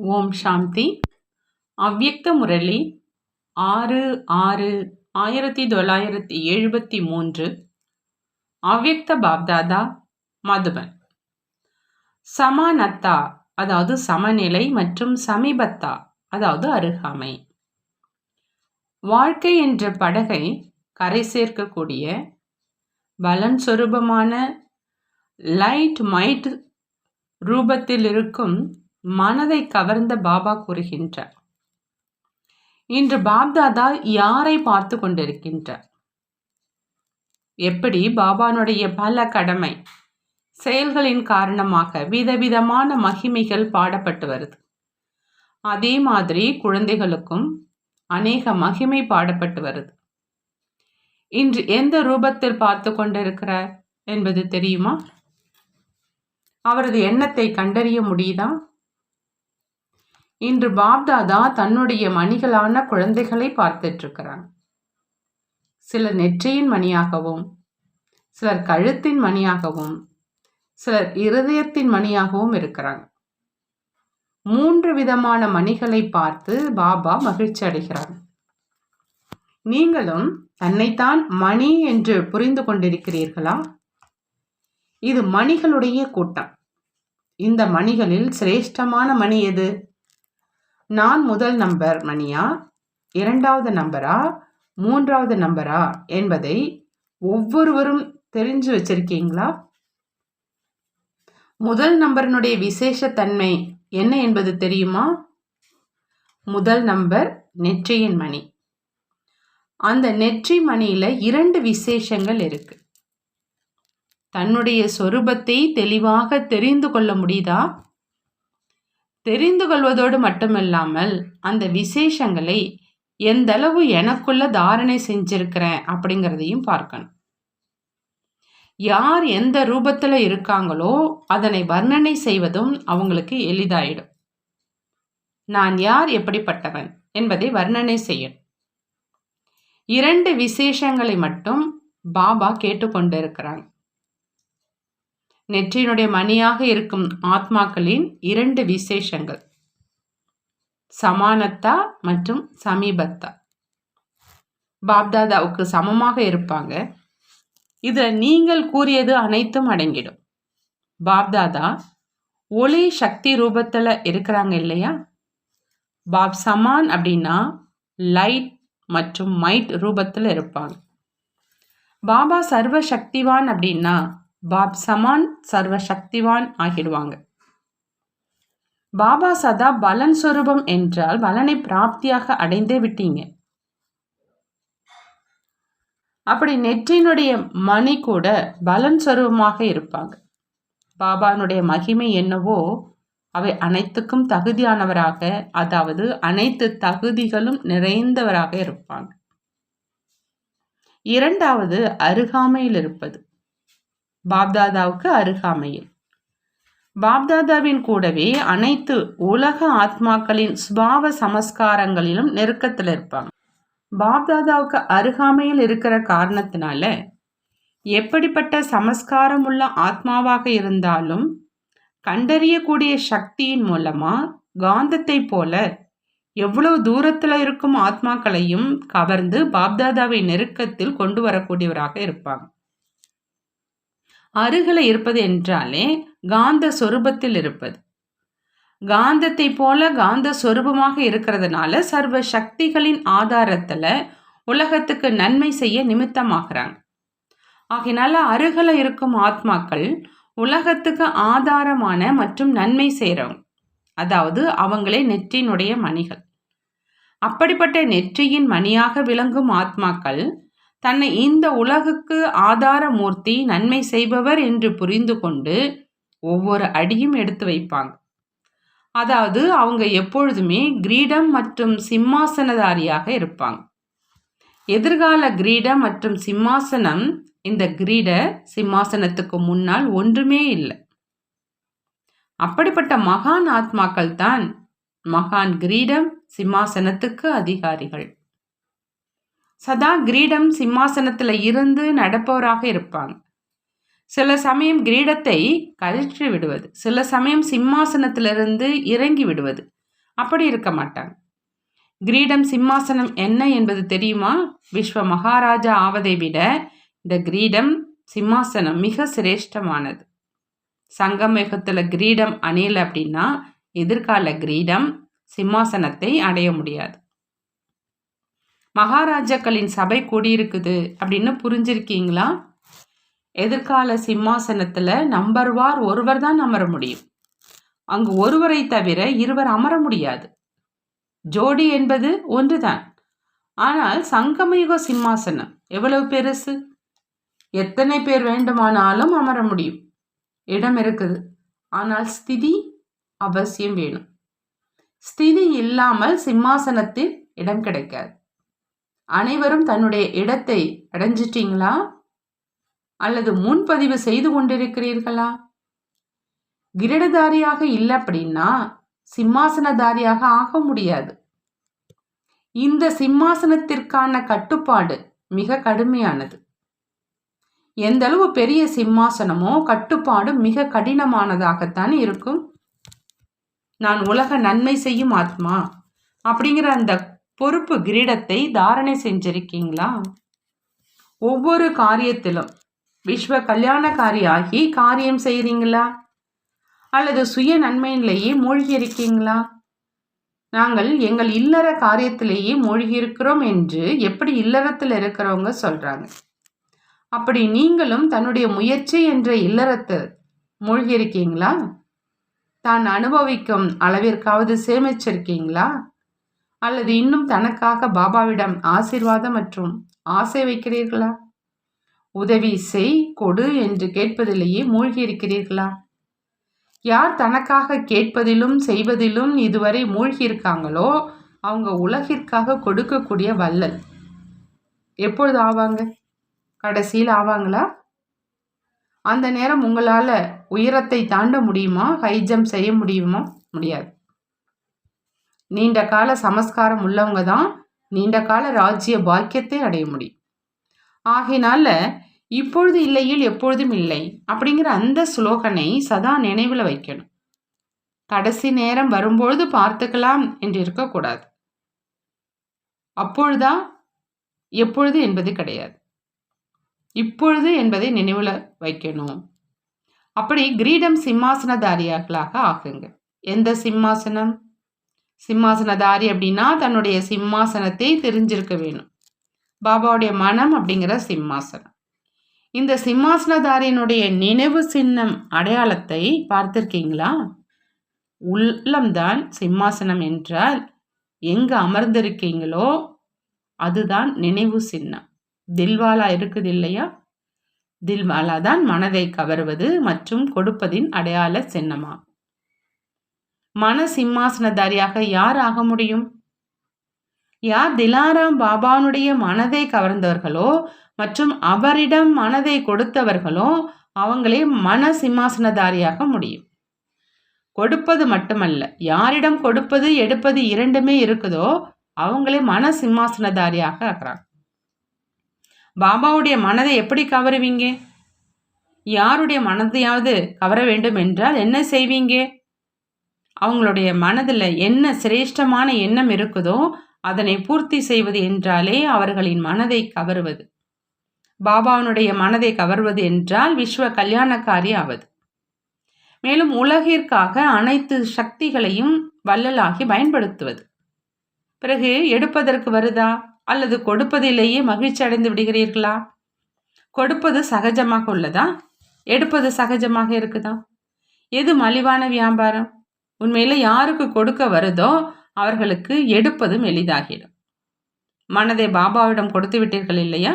ஓம் சாந்தி. அவ்யக்த முரளி 6/6/1973. அவ்யக்த பாப்தாதா, மதுபன். சமானத்தா அதாவது சமநிலை மற்றும் சமீபத்தா அதாவது அருகாமை. வாழ்க்கை என்ற படகை கரை சேர்க்கக்கூடிய பலன் சொரூபமான லைட் மைட் ரூபத்தில் இருக்கும் மனதை கவர்ந்த பாபா கூறுகின்றார். இன்று பாப்தாதா யாரை பார்த்து கொண்டிருக்கின்றார்? எப்படி பாபானுடைய பல கடமை செயல்களின் காரணமாக விதவிதமான மகிமைகள் பாடப்பட்டு வருது. அதே மாதிரி குழந்தைகளுக்கும் அநேக மகிமை பாடப்பட்டு வருது. இன்று எந்த ரூபத்தில் பார்த்து கொண்டிருக்கிறார் என்பது தெரியுமா? அவரது எண்ணத்தை கண்டறிய முடியுதா? இன்று பாப்தாதா தன்னுடைய மணிகளான குழந்தைகளை பார்த்துட்டு இருக்கிறாங்க. சிலர் நெற்றியின் மணியாகவும், சிலர் கழுத்தின் மணியாகவும், சிலர் இருதயத்தின் மணியாகவும் இருக்கிறாங்க. 3 விதமான மணிகளை பார்த்து பாபா மகிழ்ச்சி அடைகிறார். நீங்களும் தன்னைத்தான் மணி என்று புரிந்து கொண்டிருக்கிறீர்களா? இது மணிகளுடைய கூட்டம். இந்த மணிகளில் சிரேஷ்டமான மணி எது? நான் முதல் நம்பர் மணியா, 2வது நம்பரா, 3வது நம்பரா என்பதை ஒவ்வொருவரும் தெரிஞ்சு வச்சிருக்கீங்களா? முதல் நம்பரினுடைய விசேஷ தன்மை என்ன என்பது தெரியுமா? முதல் நம்பர் நெற்றியின் மணி. அந்த நெற்றி மணியில 2 விசேஷங்கள் இருக்கு. தன்னுடைய சொரூபத்தை தெளிவாக தெரிந்து கொள்ள முடியுதா? தெரிந்து கொள்வதோடு மட்டுமில்லாமல் அந்த விசேஷங்களை எந்த அளவு எனக்குள்ள தாரணை செஞ்சிருக்கிறேன் அப்படிங்கிறதையும் பார்க்கணும். யார் எந்த ரூபத்தில் இருக்காங்களோ அதனை வர்ணனை செய்வதும் அவங்களுக்கு எளிதாயிடும். நான் யார், எப்படிப்பட்டவன் என்பதை வர்ணனை செய்யணும். 2 விசேஷங்களை மட்டும் பாபா கேட்டுக்கொண்டிருக்கிறாங்க. நெற்றியினுடைய மணியாக இருக்கும் ஆத்மாக்களின் 2 விசேஷங்கள், சமானத்தா மற்றும் சமீபத்தா. பாப்தாதாவுக்கு சமமாக இருப்பாங்க. இதில் நீங்கள் கூறியது அனைத்தும் அடங்கிடும். பாப்தாதா ஒளி சக்தி ரூபத்தில் இருக்கிறாங்க இல்லையா? பாப் சமான் அப்படின்னா லைட் மற்றும் மைட் ரூபத்தில் இருப்பாங்க. பாபா சர்வ சக்திவான் அப்படின்னா பாப் சமான் சர்வ சக்திவான் ஆகிடுவாங்க. பாபா சதா பலன் சொரூபம் என்றால் பலனை பிராப்தியாக அடைந்தே விட்டீங்க. அப்படி நெற்றினுடைய மணி கூட பலன் சொரூபமாக இருப்பாங்க. பாபானுடைய மகிமை என்னவோ அவை அனைத்துக்கும் தகுதியானவராக, அதாவது அனைத்து தகுதிகளும் நிறைந்தவராக இருப்பாங்க. 2வது அருகாமையில் இருப்பது. பாப்தாதாவுக்கு அருகாமையில் பாப்தாதாவின் கூடவே அனைத்து உலக ஆத்மாக்களின் சுபாவ சமஸ்காரங்களிலும் நெருக்கத்தில் இருப்பாங்க. பாப்தாதாவுக்கு அருகாமையில் இருக்கிற காரணத்தினால எப்படிப்பட்ட சமஸ்காரம் உள்ள ஆத்மாவாக இருந்தாலும் கண்டறியக்கூடிய சக்தியின் மூலமா காந்தத்தை போல எவ்வளவு தூரத்தில் இருக்கும் ஆத்மாக்களையும் கவர்ந்து பாப்தாதாவை நெருக்கத்தில் கொண்டு வரக்கூடியவராக இருப்பாங்க. அருகில் இருப்பது என்றாலே காந்த சொரூபத்தில் இருப்பது. காந்தத்தை போல காந்த சொரூபமாக இருக்கிறதுனால சர்வ சக்திகளின் ஆதாரத்துல உலகத்துக்கு நன்மை செய்ய நிமித்தமாகறாங்க. ஆகையினால அருகில் இருக்கும் ஆத்மாக்கள் உலகத்துக்கு ஆதாரமான மற்றும் நன்மை செய்கிறவங்க, அதாவது அவங்களே நெற்றியினுடைய மணிகள். அப்படிப்பட்ட நெற்றியின் மணியாக விளங்கும் ஆத்மாக்கள் தன்னை இந்த உலகுக்கு ஆதார மூர்த்தி, நன்மை செய்பவர் என்று புரிந்து கொண்டு ஒவ்வொரு அடியும் எடுத்து வைப்பாங்க. அதாவது அவங்க எப்பொழுதுமே கிரீடம் மற்றும் சிம்மாசனதாரியாக இருப்பாங்க. எதிர்கால கிரீடம் மற்றும் சிம்மாசனம், இந்த கிரீட சிம்மாசனத்துக்கு முன்னால் ஒன்றுமே இல்லை. அப்படிப்பட்ட மகான் ஆத்மாக்கள் தான் மகான் கிரீடம் சிம்மாசனத்துக்கு அதிகாரிகள். சதா கிரீடம் சிம்மாசனத்தில் இருந்து நடப்பவராக இருப்பாங்க. சில சமயம் கிரீடத்தை கழற்றி விடுவது, சில சமயம் சிம்மாசனத்திலிருந்து இறங்கி விடுவது, அப்படி இருக்க மாட்டாங்க. கிரீடம் சிம்மாசனம் என்ன என்பது தெரியுமா? விஸ்வ மகாராஜா ஆவதை விட இந்த கிரீடம் சிம்மாசனம் மிக சிரேஷ்டமானது. சங்கமயுகத்துல கிரீடம் அணியல அப்படின்னா எதிர்கால கிரீடம் சிம்மாசனத்தை அடைய முடியாது. மகாராஜாக்களின் சபை கூடியிருக்குது அப்படின்னு புரிஞ்சிருக்கீங்களா? எதிர்கால சிம்மாசனத்துல ஒருவர் தான் அமர முடியும். அங்கு ஒருவரை தவிர இருவர் அமர முடியாது. ஜோடி என்பது ஒன்றுதான். ஆனால் சங்கமயுக சிம்மாசனம் எவ்வளவு பெருசு! எத்தனை பேர் வேண்டுமானாலும் அமர முடியும். இடம் இருக்குது. ஆனால் ஸ்திதி அவசியம் வேணும். ஸ்திதி இல்லாமல் சிம்மாசனத்தில் இடம் கிடைக்காது. அனைவரும் தன்னுடைய இடத்தை அடைஞ்சிட்டீங்களா? அல்லது முன்பதிவு செய்து கொண்டிருக்கிறீர்களா? கிரீடதாரியாக இல்லை அப்படின்னா சிம்மாசனதாரியாக ஆக முடியாது. இந்த சிம்மாசனத்திற்கான கட்டுப்பாடு மிக கடுமையானது. எந்த அளவு பெரிய சிம்மாசனமோ கட்டுப்பாடு மிக கடினமானதாகத்தான் இருக்கும். நான் உலக நன்மை செய்யும் ஆத்மா அப்படிங்கிற அந்த பொறுப்பு கிரீடத்தை தாரணை செஞ்சிருக்கீங்களா? ஒவ்வொரு காரியத்திலும் விஸ்வ கல்யாணக்காரியாகி காரியம் செய்கிறீங்களா? அல்லது சுய நன்மையிலேயே மூழ்கி இருக்கீங்களா? நாங்கள் எங்கள் இல்லற காரியத்திலேயே மூழ்கி இருக்கிறோம் என்று எப்படி இல்லறத்தில் இருக்கிறவங்க சொல்றாங்க. அப்படி நீங்களும் தன்னுடைய முயற்சி என்ற இல்லறத்தை மூழ்கி இருக்கீங்களா? தான் அனுபவிக்கும் அளவிற்காவது சேமிச்சிருக்கீங்களா? அல்லது இன்னும் தனக்காக பாபாவிடம் ஆசீர்வாதம் மற்றும் ஆசை வைக்கிறீர்களா? உதவி செய், கொடு என்று கேட்பதிலேயே மூழ்கி இருக்கிறீர்களா? யார் தனக்காக கேட்பதிலும் செய்வதிலும் இதுவரை மூழ்கி இருக்காங்களோ அவங்க உலகிற்காக கொடுக்கக்கூடிய வள்ளல். எப்பொழுது ஆவாங்க? கடைசியில் ஆவாங்களா? அந்த நேரம் உங்களால் உயரத்தை தாண்ட முடியுமா? ஹை ஜம்ப் செய்ய முடியுமா? முடியாது. நீண்ட கால சமஸ்காரம் உள்ளவங்க தான் நீண்ட கால ராஜ்ய பாக்கியத்தை அடைய முடியும். ஆகையினால இப்பொழுது இல்லையில் எப்பொழுதும் இல்லை அப்படிங்கிற அந்த ஸ்லோகனை சதா நினைவில் வைக்கணும். கடைசி நேரம் வரும்பொழுது பார்த்துக்கலாம் என்று இருக்கக்கூடாது. அப்பொழுதா எப்பொழுது என்பது கிடையாது. இப்பொழுது என்பதை நினைவில் வைக்கணும். அப்படி கிரீடம் சிம்மாசனதாரியாக்களாக ஆகுங்க. எந்த சிம்மாசனம்? சிம்மாசனதாரி அப்படின்னா தன்னுடைய சிம்மாசனத்தை தெரிஞ்சிருக்க வேணும். பாபாவுடைய மனம் அப்படிங்கிற சிம்மாசனம். இந்த சிம்மாசனதாரியினுடைய நினைவு சின்னம் அடையாளத்தை பார்த்திருக்கீங்களா? உள்ளம்தான் சிம்மாசனம் என்றால் எங்க அமர்ந்திருக்கீங்களோ அதுதான் நினைவு சின்னம். தில்வாலா இருக்குது இல்லையா? தில்வாலா தான் மனதை கவர்வது மற்றும் கொடுப்பதின் அடையாள சின்னமா. மன சிம்மாசனதாரியாக யார் ஆக முடியும்? யார் திலாராம் பாபானுடைய மனதை கவர்ந்தவர்களோ மற்றும் அவரிடம் மனதை கொடுத்தவர்களோ அவங்களே மன சிம்மாசனதாரியாக முடியும். கொடுப்பது மட்டுமல்ல, யாரிடம் கொடுப்பது எடுப்பது இரண்டுமே இருக்குதோ அவங்களே மன சிம்மாசனதாரியாக ஆகிறாங்க. பாபாவுடைய மனதை எப்படி கவருவீங்க? யாருடைய மனதையாவது கவர வேண்டும் என்றால் என்ன செய்வீங்க? அவங்களுடைய மனதில் என்ன சிரேஷ்டமான எண்ணம் இருக்குதோ அதனை பூர்த்தி செய்வது என்றாலே அவர்களின் மனதை கவருவது. பாபாவினுடைய மனதை கவர்வது என்றால் விஸ்வ கல்யாணக்காரி ஆவது. மேலும் உலகிற்காக அனைத்து சக்திகளையும் வள்ளலாகி பயன்படுத்துவது. பிறகு எடுப்பதற்கு வருதா அல்லது கொடுப்பதிலேயே மகிழ்ச்சி அடைந்து விடுகிறீர்களா? கொடுப்பது சகஜமாக உள்ளதா? எடுப்பது சகஜமாக இருக்குதா? எது மலிவான வியாபாரம்? உண்மையில யாருக்கு கொடுக்க வருதோ அவர்களுக்கு எடுப்பதும் எளிதாகிடும். மனதை பாபாவிடம் கொடுத்து விட்டீர்கள் இல்லையா?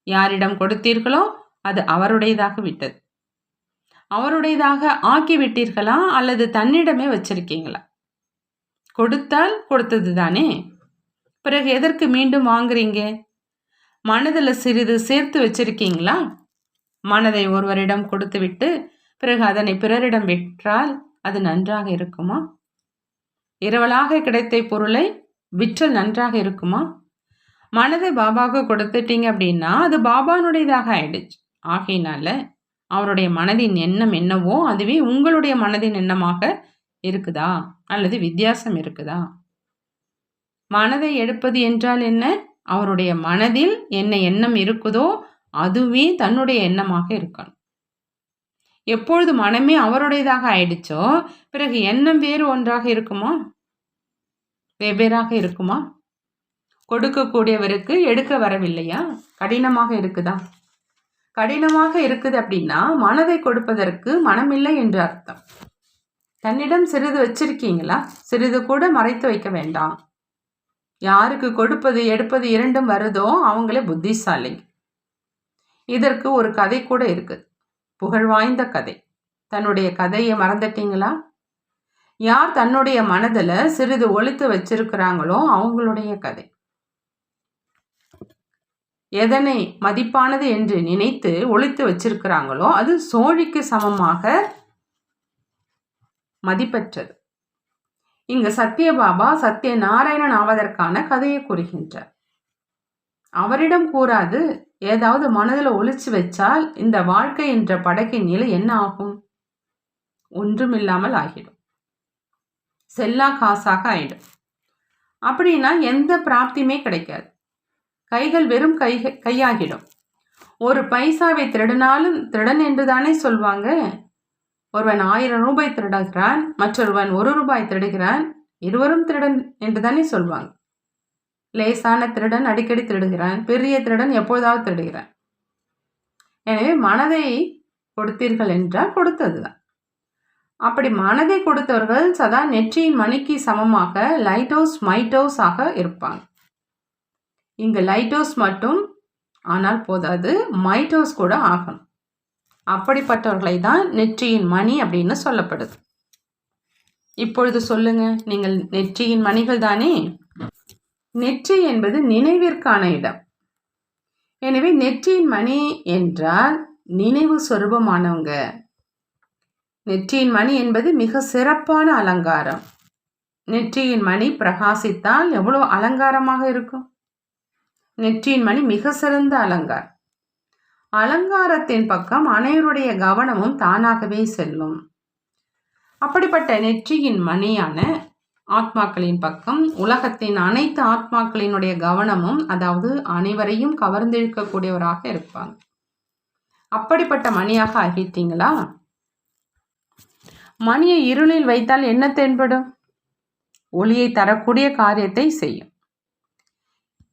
யாரிடம் கொடுத்தீர்களோ அது அவருடையதாக விட்டது. அவருடையதாக ஆக்கி விட்டீர்களா அல்லது தன்னிடமே வச்சிருக்கீங்களா? கொடுத்தால் கொடுத்தது தானே. பிறகு எதற்கு மீண்டும் வாங்குறீங்க? மனதில் சிறிது சேர்த்து வச்சிருக்கீங்களா? மனதை ஒருவரிடம் கொடுத்து விட்டு பிறகு அதனை பிறரிடம் விற்றால் அது நன்றாக இருக்குமா? இரவலாக கிடைத்த பொருளை விற்றல் நன்றாக இருக்குமா? மனதை பாபாவுக்கு கொடுத்துட்டீங்க அப்படின்னா அது பாபானுடையதாக ஆயிடுச்சு. ஆகையினால அவருடைய மனதின் எண்ணம் என்னவோ அதுவே உங்களுடைய மனதின் எண்ணமாக இருக்குதா அல்லது வித்தியாசம் இருக்குதா? மனதை எடுப்பது என்றால் என்ன? அவருடைய மனதில் என்ன எண்ணம் இருக்குதோ அதுவே தன்னுடைய எண்ணமாக இருக்கணும். எப்பொழுது மனமே அவருடையதாக ஆயிடுச்சோ பிறகு எண்ணம் வேறு ஒன்றாக இருக்குமா? வெவ்வேறாக இருக்குமா? கொடுக்கக்கூடியவருக்கு எடுக்க வரவில்லையா? கடினமாக இருக்குதா? கடினமாக இருக்குது அப்படின்னா மனதை கொடுப்பதற்கு மனமில்லை என்று அர்த்தம். தன்னிடம் சிறிது வச்சிருக்கீங்களா? சிறிது கூட மறைத்து வைக்க வேண்டாம். யாருக்கு கொடுப்பது எடுப்பது இரண்டும் வருதோ அவங்களே புத்திசாலி. இதற்கு ஒரு கதை கூட இருக்குது, புகழ்வாய்ந்த கதை. தன்னுடைய கதையை மறந்துட்டீங்களா? யார் தன்னுடைய மனதில் சிறிது ஒளித்து வச்சிருக்கிறாங்களோ அவங்களுடைய கதை. எதனை மதிப்பானது என்று நினைத்து ஒளித்து வச்சிருக்கிறாங்களோ அது சோழிக்கு சமமாக மதிப்பற்றது. இங்கு சத்யபாபா சத்யநாராயணன் ஆவதற்கான கதையை கூறுகின்றார். அவரிடம் கூறாது ஏதாவது மனதில் ஒளிச்சு வச்சால் இந்த வாழ்க்கை என்ற படகின் நிலை என்ன ஆகும்? ஒன்றுமில்லாமல் ஆகிடும், செல்லா காசாக ஆயிடும். அப்படின்னா எந்த பிராப்தியுமே கிடைக்காது. கைகள் வெறும் கையாகிடும். ஒரு பைசாவை திருடினாலும் திருடன் என்று தானே சொல்வாங்க. ஒருவன் 1000 ரூபாய் திருடுகிறான், மற்றொருவன் 1 ரூபாய் திருடுகிறான், இருவரும் திருடன் என்று தானே சொல்வாங்க. லேசான திருடன் அடிக்கடி திருடுகிறான், பெரிய திருடன் எப்பொழுதாவது திருடுகிறான். எனவே மனதை கொடுத்தீர்கள் என்றால் கொடுத்ததுதான். அப்படி மனதை கொடுத்தவர்கள் சதா நெற்றியின் மணிக்கு சமமாக லைட் ஹவுஸ் மைட் ஹவுஸ் ஆக இருப்பாங்க. இங்கு லைட் ஹவுஸ் மட்டும் ஆனால் போதாது, மைட் ஹவுஸ் கூட ஆகணும். அப்படிப்பட்டவர்களை தான் நெற்றியின் மணி அப்படின்னு சொல்லப்படுது. இப்பொழுது சொல்லுங்க, நீங்கள் நெற்றியின் மணிகள் தானே? நெற்றி என்பது நினைவிற்கான இடம். எனவே நெற்றியின் மணி என்றால் நினைவு சொரூபமானவங்க. நெற்றியின் மணி என்பது மிக சிறப்பான அலங்காரம். நெற்றியின் மணி பிரகாசித்தால் எவ்வளவு அலங்காரமாக இருக்கும். நெற்றியின் மணி மிக சிறந்த அலங்காரம். அலங்காரத்தின் பக்கம் அனைவருடைய கவனமும் தானாகவே செல்லும். அப்படிப்பட்ட நெற்றியின் மணியான ஆத்மாக்களின் பக்கம் உலகத்தின் அனைத்து ஆத்மாக்களினுடைய கவனமும், அதாவது அனைவரையும் கவர்ந்திழுக்கக்கூடியவராக இருப்பாங்க. அப்படிப்பட்ட மணியாக ஆகிட்டீங்களா? மணியை இருளில் வைத்தால் என்ன தென்படும்? ஒளியை தரக்கூடிய காரியத்தை செய்யும்.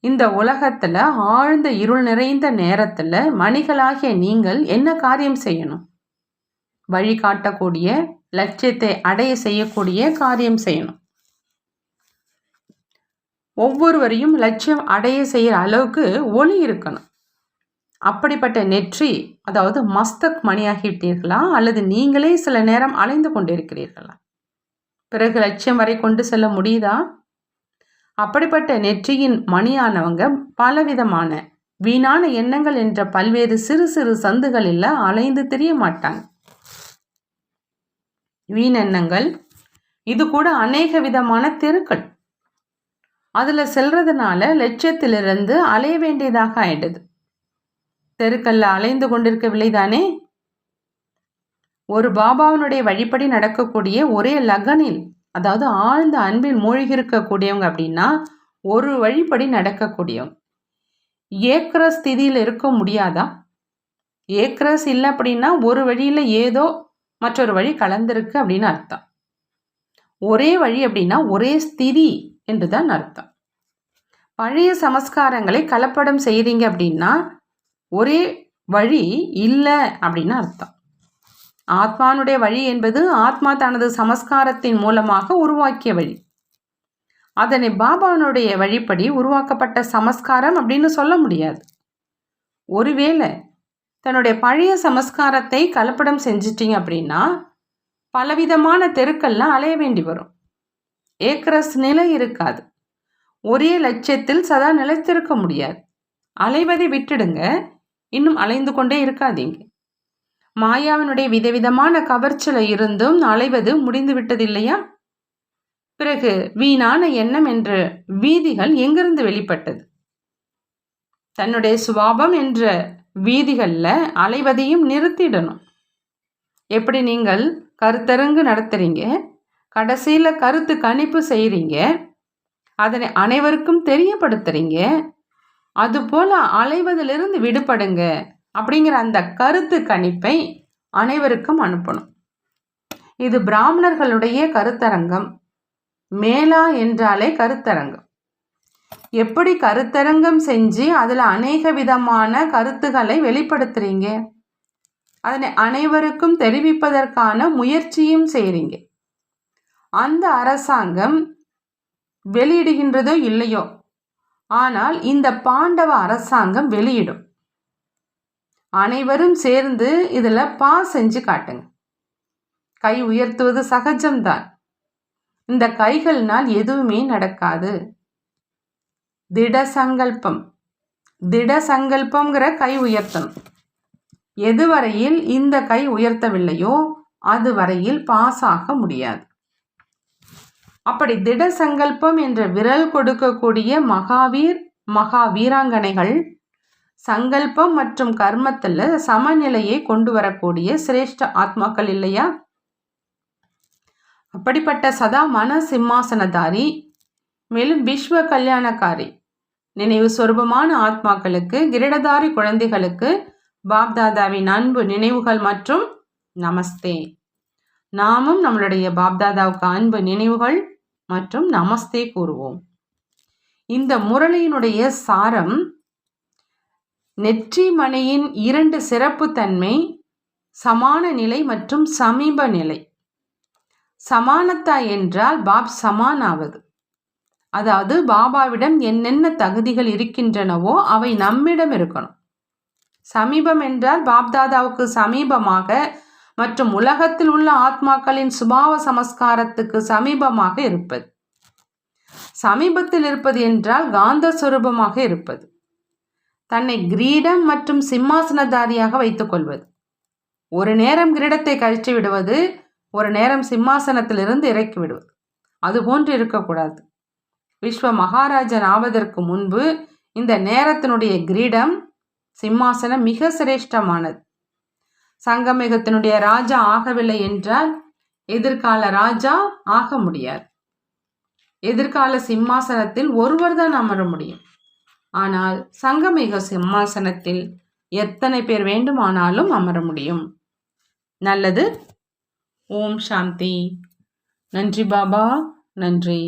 இந்த உலகத்துல ஆழ்ந்த இருள் நிறைந்த நேரத்துல மணிகளாகிய நீங்கள் என்ன காரியம் செய்யணும்? வழிகாட்டக்கூடிய, லட்சியத்தை அடைய செய்யக்கூடிய காரியம் செய்யணும். ஒவ்வொருவரையும் லட்சியம் அடைய செய்யற அளவுக்கு ஒளி இருக்கணும். அப்படிப்பட்ட நெற்றி, அதாவது மஸ்தக் மணியாகிவிட்டீர்களா அல்லது நீங்களே சில நேரம் அலைந்து கொண்டிருக்கிறீர்களா? பிறகு லட்சியம் வரை கொண்டு செல்ல முடியுதா? அப்படிப்பட்ட நெற்றியின் மணியானவங்க பலவிதமான வீணான எண்ணங்கள் என்ற பல்வேறு சிறு சிறு சந்துகளில் அலைந்து தெரிய மாட்டாங்க. வீணெண்ணங்கள் இது கூட அநேக விதமான தெருக்கள். அதுல செல்றதுனால லட்சியத்திலிருந்து அலைய வேண்டியதாக ஆயிடுது. தெருக்கல்ல அலைந்து கொண்டிருக்கவில்லை தானே? ஒரு பாபாவினுடைய வழிப்படி நடக்கக்கூடிய ஒரே லகனில், அதாவது ஆழ்ந்த அன்பில் மூழ்கி இருக்கக்கூடியவங்க அப்படின்னா ஒரு வழிப்படி நடக்கக்கூடியவங்க. ஏக்கர ஸ்திதியில் இருக்க முடியாதா? ஏக்கரஸ் இல்லை அப்படின்னா ஒரு வழியில ஏதோ மற்றொரு வழி கலந்திருக்கு அப்படின்னு அர்த்தம். ஒரே வழி அப்படின்னா ஒரே ஸ்திதி என்றுதான் அர்த்தம். பழைய சமஸ்காரங்களை கலப்படம் செய்றீங்க அப்படின்னா ஒரே வழி இல்லை அப்படின்னு அர்த்தம். ஆத்மானுடைய வழி என்பது ஆத்மா தனது சமஸ்காரத்தின் மூலமாக உருவாக்கிய வழி. அதனை பாபானுடைய வழிப்படி உருவாக்கப்பட்ட சமஸ்காரம் அப்படின்னு சொல்ல முடியாது. ஒருவேளை தன்னுடைய பழைய சமஸ்காரத்தை கலப்படம் செஞ்சிட்டீங்க அப்படின்னா பலவிதமான தெருக்கள்லாம் அலைய வேண்டி வரும். ஏக்கரஸ் நிலை இருக்காது. ஒரே லட்சியத்தில் சதா நிலைத்திருக்க முடியாது. அலைவதை விட்டுடுங்க, இன்னும் அலைந்து கொண்டே இருக்காதீங்க. மாயாவினுடைய விதவிதமான கவர்ச்சியில இருந்தும் அலைவது முடிந்து விட்டது இல்லையா? பிறகு வீணான எண்ணம் என்ற வீதிகள் எங்கிருந்து வெளிப்பட்டது? தன்னுடைய சுபாவம் என்ற வீதிகள்ல அலைவதையும் நிறுத்திடணும். எப்படி நீங்கள் கருத்தரங்கு நடத்துறீங்க, கடைசியில் கருத்து கணிப்பு செய்கிறீங்க, அதனை அனைவருக்கும் தெரியப்படுத்துறீங்க. அதுபோல் அலைவதிலிருந்து விடுபடுங்க அப்படிங்கிற அந்த கருத்து கணிப்பை அனைவருக்கும் அனுப்பணும். இது பிராமணர்களுடைய கருத்தரங்கம். மேலா என்றாலே கருத்தரங்கம். எப்படி கருத்தரங்கம் செஞ்சு அதில் அநேக விதமான கருத்துக்களை வெளிப்படுத்துறீங்க, அதனை அனைவருக்கும் தெரிவிப்பதற்கான முயற்சியும் செய்கிறீங்க. அந்த அரசாங்கம் வெளியிடுகின்றதோ இல்லையோ, ஆனால் இந்த பாண்டவ அரசாங்கம் வெளியிடும். அனைவரும் சேர்ந்து இதில் செஞ்சு காட்டுங்க. கை உயர்த்துவது சகஜம்தான். இந்த கைகள்னால் எதுவுமே நடக்காது. திட சங்கல்பம், திட சங்கல்பம்ங்கிற கை உயர்த்தணும். எதுவரையில் இந்த கை உயர்த்தவில்லையோ அதுவரையில் பாஸ் ஆக முடியாது. அப்படி திட சங்கல்பம் என்ற விரல் கொடுக்கக்கூடிய மகாவீர் மகாவீராங்கனைகள் சங்கல்பம் மற்றும் கர்மத்தில் சமநிலையை கொண்டு வரக்கூடிய சிரேஷ்ட ஆத்மாக்கள் இல்லையா? அப்படிப்பட்ட சதா மன சிம்மாசனதாரி, மேலும் விஸ்வ கல்யாணக்காரி, நினைவு சொரூபமான ஆத்மாக்களுக்கு, கிரீடதாரி குழந்தைகளுக்கு பாப்தாதாவின் அன்பு நினைவுகள் மற்றும் நமஸ்தே. நாமும் நம்மளுடைய பாப்தாதாவுக்கு அன்பு நினைவுகள் மற்றும் நமஸ்தே கூறுவோம். இந்த முரளியினுடைய சாரம், நெற்றி மணியின் 2 சிறப்பு தன்மை, சமான நிலை மற்றும் சமீப நிலை. சமானத்தா என்றால் பாப் சமான் ஆவது, அதாவது பாபாவிடம் என்னென்ன தகுதிகள் இருக்கின்றனவோ அவை நம்மிடம் இருக்கணும். சமீபம் என்றால் பாப்தாதாவுக்கு சமீபமாக மற்றும் உலகத்தில் உள்ள ஆத்மாக்களின் சுபாவ சமஸ்காரத்துக்கு சமீபமாக இருப்பது. சமீபத்தில் இருப்பது என்றால் காந்த சுரூபமாக இருப்பது. தன்னை கிரீடம் மற்றும் சிம்மாசனதாரியாக வைத்துக் கொள்வது. ஒரு நேரம் கிரீடத்தை கழிச்சு விடுவது, ஒரு நேரம் சிம்மாசனத்திலிருந்து இறக்கி விடுவது, அதுபோன்று இருக்கக்கூடாது. விஸ்வ மகாராஜன் ஆவதற்கு முன்பு இந்த நேரத்தினுடைய கிரீடம் சிம்மாசனம் மிக சிரேஷ்டமானது. சங்கமிகத்தினுடைய ராஜா ஆகவில்லை என்றால் எதிர்கால ராஜா ஆக முடியாது. எதிர்கால சிம்மாசனத்தில் ஒருவர் தான் அமர முடியும். ஆனால் சங்கமிக சிம்மாசனத்தில் எத்தனை பேர் வேண்டுமானாலும் அமர முடியும். நல்லது. ஓம் சாந்தி. நன்றி பாபா, நன்றி.